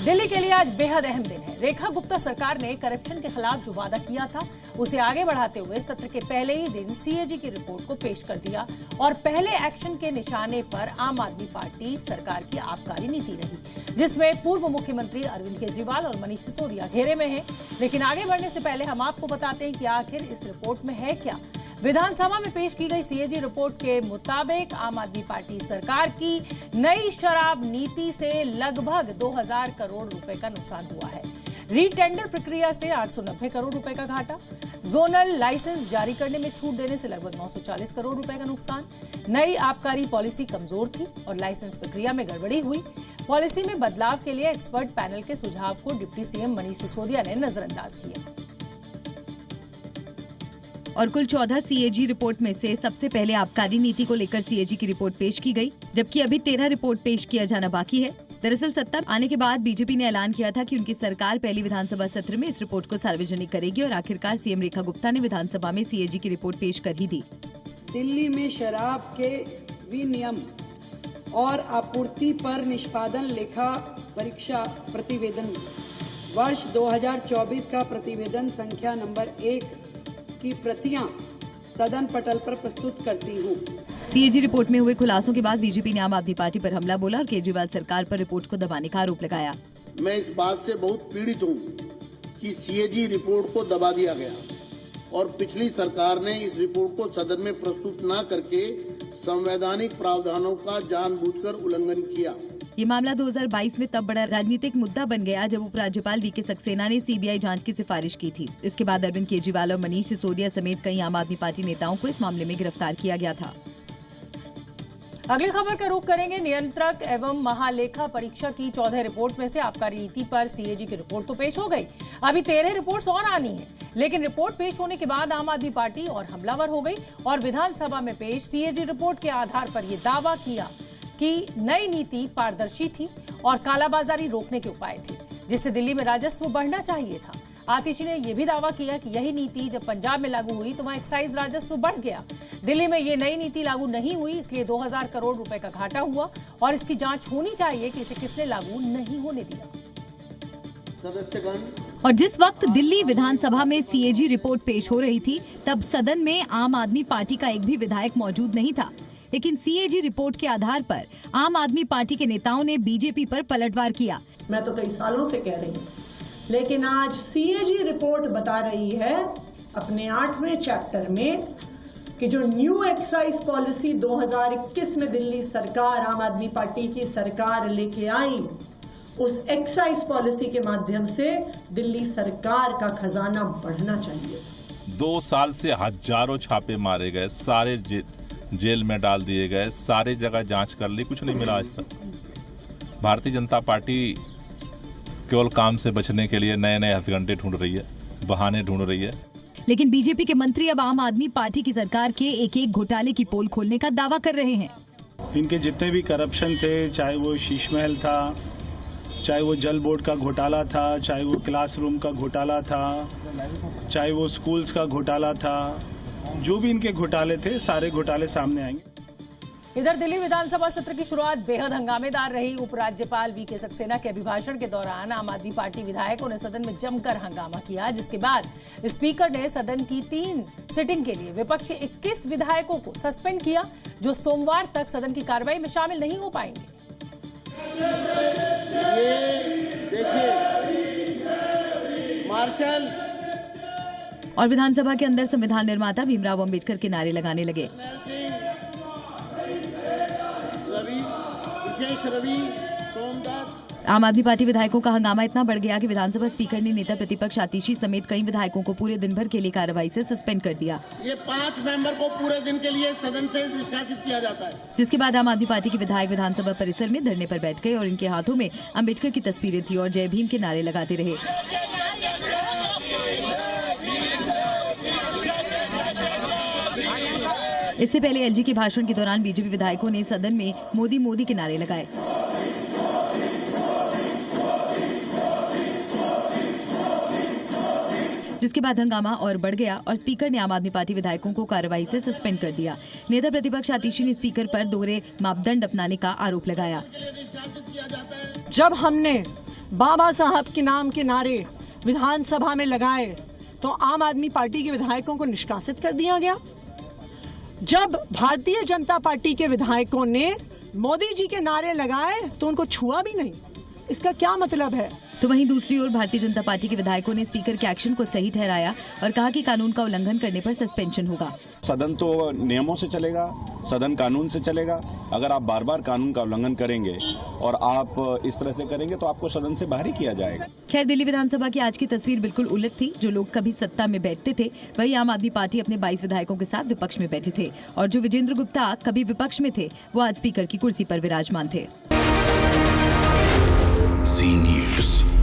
दिल्ली के लिए आज बेहद अहम दिन है। रेखा गुप्ता सरकार ने करप्शन के खिलाफ जो वादा किया था उसे आगे बढ़ाते हुए सत्र के पहले ही दिन सीएजी की रिपोर्ट को पेश कर दिया और पहले एक्शन के निशाने पर आम आदमी पार्टी सरकार की आबकारी नीति रही, जिसमें पूर्व मुख्यमंत्री अरविंद केजरीवाल और मनीष सिसोदिया घेरे में हैं। लेकिन आगे बढ़ने से पहले हम आपको बताते हैं कि आखिर इस रिपोर्ट में है क्या। विधानसभा में पेश की गई सीएजी रिपोर्ट के मुताबिक आम आदमी पार्टी सरकार की नई शराब नीति से लगभग 2000 करोड़ रुपए का नुकसान हुआ है। रीटेंडर प्रक्रिया से 890 करोड़ रुपए का घाटा, जोनल लाइसेंस जारी करने में छूट देने से लगभग 940 करोड़ रुपए का नुकसान, नई आबकारी पॉलिसी कमजोर थी और लाइसेंस प्रक्रिया में गड़बड़ी हुई। पॉलिसी में बदलाव के लिए एक्सपर्ट पैनल के सुझाव को डिप्टी सीएम मनीष सिसोदिया ने नजरअंदाज किया। और कुल 14 सीएजी रिपोर्ट में से सबसे पहले आबकारी नीति को लेकर सीएजी की रिपोर्ट पेश की गई, जबकि अभी 13 रिपोर्ट पेश किया जाना बाकी है। दरअसल सत्ता आने के बाद बीजेपी ने ऐलान किया था कि उनकी सरकार पहली विधानसभा सत्र में इस रिपोर्ट को सार्वजनिक करेगी और आखिरकार सीएम रेखा गुप्ता ने विधानसभा में सीएजी की रिपोर्ट पेश कर ही दी। दिल्ली में शराब के विनियम और आपूर्ति पर निष्पादन लेखा परीक्षा प्रतिवेदन वर्ष 2024 का प्रतिवेदन संख्या नंबर 1 की प्रतियां सदन पटल पर प्रस्तुत करती हूँ। सीएजी रिपोर्ट में हुए खुलासों के बाद बीजेपी ने आम आदमी पार्टी पर हमला बोला और केजरीवाल सरकार पर रिपोर्ट को दबाने का आरोप लगाया। मैं इस बात से बहुत पीड़ित हूँ कि सीएजी रिपोर्ट को दबा दिया गया और पिछली सरकार ने इस रिपोर्ट को सदन में प्रस्तुत न करके संवैधानिक प्रावधानों का जानबूझकर उल्लंघन किया। ये मामला 2022 में तब बड़ा राजनीतिक मुद्दा बन गया जब उपराज्यपाल वीके सक्सेना ने सीबीआई जांच की सिफारिश की थी। इसके बाद अरविंद केजरीवाल और मनीष सिसोदिया समेत कई आम आदमी पार्टी नेताओं को इस मामले में गिरफ्तार किया गया था। अगली खबर का रुख करेंगे। नियंत्रक एवं महालेखा परीक्षा की 14 रिपोर्ट में से आबकारी नीति पर सीएजी की रिपोर्ट तो पेश हो गई, अभी 13 रिपोर्ट्स और आनी है। लेकिन रिपोर्ट पेश होने के बाद आम आदमी पार्टी और हमलावर हो गई और विधानसभा में पेश सीएजी रिपोर्ट के आधार पर यह दावा किया कि नई नीति पारदर्शी थी और कालाबाजारी रोकने के उपाय थे, जिससे दिल्ली में राजस्व बढ़ना चाहिए था। आतिशी ने यह भी दावा किया कि यही नीति जब पंजाब में लागू हुई तो वहां एक्साइज राजस्व बढ़ गया। दिल्ली में ये नई नीति लागू नहीं हुई, इसलिए 2000 करोड़ रुपए का घाटा हुआ और इसकी जांच होनी चाहिए कि इसे किसने लागू नहीं होने दिया। और जिस वक्त दिल्ली विधानसभा में सीएजी रिपोर्ट पेश हो रही थी, तब सदन में आम आदमी पार्टी का एक भी विधायक मौजूद नहीं था। लेकिन सीएजी रिपोर्ट के आधार पर आम आदमी पार्टी के नेताओं ने बीजेपी पर पलटवार किया। मैं तो कई सालों से कह रही हूँ, लेकिन आज सीएजी रिपोर्ट बता रही है अपने 8वें चैप्टर में कि जो न्यू एक्साइज पॉलिसी 2021 में दिल्ली सरकार, आम आदमी पार्टी की सरकार लेके आई, उस एक्साइज पॉलिसी के माध्यम से दिल्ली सरकार का खजाना बढ़ना चाहिए। 2 साल से हजारों छापे मारे गए, सारे जेल में डाल दिए गए, सारे जगह जांच कर ली, कुछ नहीं मिला आज तक। भारतीय जनता पार्टी केवल काम से बचने के लिए नए नए हथकंडे ढूंढ रही है, बहाने ढूंढ रही है। लेकिन बीजेपी के मंत्री अब आम आदमी पार्टी की सरकार के एक घोटाले की पोल खोलने का दावा कर रहे हैं। इनके जितने भी करप्शन थे, चाहे वो शीश महल था, चाहे वो जल बोर्ड का घोटाला था, चाहे वो क्लासरूम का घोटाला था, चाहे वो स्कूल्स का घोटाला था, जो भी इनके घोटाले थे, सारे घोटाले सामने आएंगे। इधर दिल्ली विधानसभा सत्र की शुरुआत बेहद हंगामेदार रही। उपराज्यपाल वीके सक्सेना के अभिभाषण के दौरान आम आदमी पार्टी विधायकों ने सदन में जमकर हंगामा किया, जिसके बाद स्पीकर ने सदन की 3 सिटिंग के लिए विपक्षी 21 विधायकों को सस्पेंड किया, जो सोमवार तक सदन की कार्रवाई में शामिल नहीं हो पाएंगे। मार्शल और विधानसभा के अंदर संविधान निर्माता भीमराव अंबेडकर के नारे लगाने लगे। आम आदमी पार्टी विधायकों का हंगामा इतना बढ़ गया कि विधानसभा स्पीकर ने नेता प्रतिपक्ष आतिशी समेत कई विधायकों को पूरे दिन भर के लिए कार्रवाई से सस्पेंड कर दिया। ये 5 मेंबर को पूरे दिन के लिए सदन से निष्कासित किया जाता है। जिसके बाद आम आदमी पार्टी के विधायक विधानसभा परिसर में धरने पर बैठ गए और इनके हाथों में अंबेडकर की तस्वीरें थी और जय भीम के नारे लगाते रहे। इससे पहले एलजी के भाषण के दौरान बीजेपी विधायकों ने सदन में मोदी मोदी के नारे लगाए। जिसके बाद हंगामा और बढ़ गया और स्पीकर ने आम आदमी पार्टी विधायकों को कार्रवाई से सस्पेंड कर दिया। नेता प्रतिपक्ष आतिशी ने स्पीकर पर दोहरे मापदंड अपनाने का आरोप लगाया। जब हमने बाबा साहब के नाम के नारे विधानसभा में लगाए तो आम आदमी पार्टी के विधायकों को निष्कासित कर दिया गया। जब भारतीय जनता पार्टी के विधायकों ने मोदी जी के नारे लगाए तो उनको छुआ भी नहीं। इसका क्या मतलब है? तो वहीं दूसरी ओर भारतीय जनता पार्टी के विधायकों ने स्पीकर के एक्शन को सही ठहराया और कहा कि कानून का उल्लंघन करने पर सस्पेंशन होगा। सदन तो नियमों से चलेगा, सदन कानून से चलेगा। अगर आप बार बार कानून का उल्लंघन करेंगे और आप इस तरह से करेंगे तो आपको सदन से बाहर ही किया जाएगा। खैर, दिल्ली विधानसभा की आज की तस्वीर बिल्कुल उलट थी। जो लोग कभी सत्ता में बैठते थे वही आम आदमी पार्टी अपने 22 विधायकों के साथ विपक्ष में बैठे थे, और जो विजेंद्र गुप्ता कभी विपक्ष में थे वो आज स्पीकर की कुर्सी पर विराजमान थे। सी न्यूज़।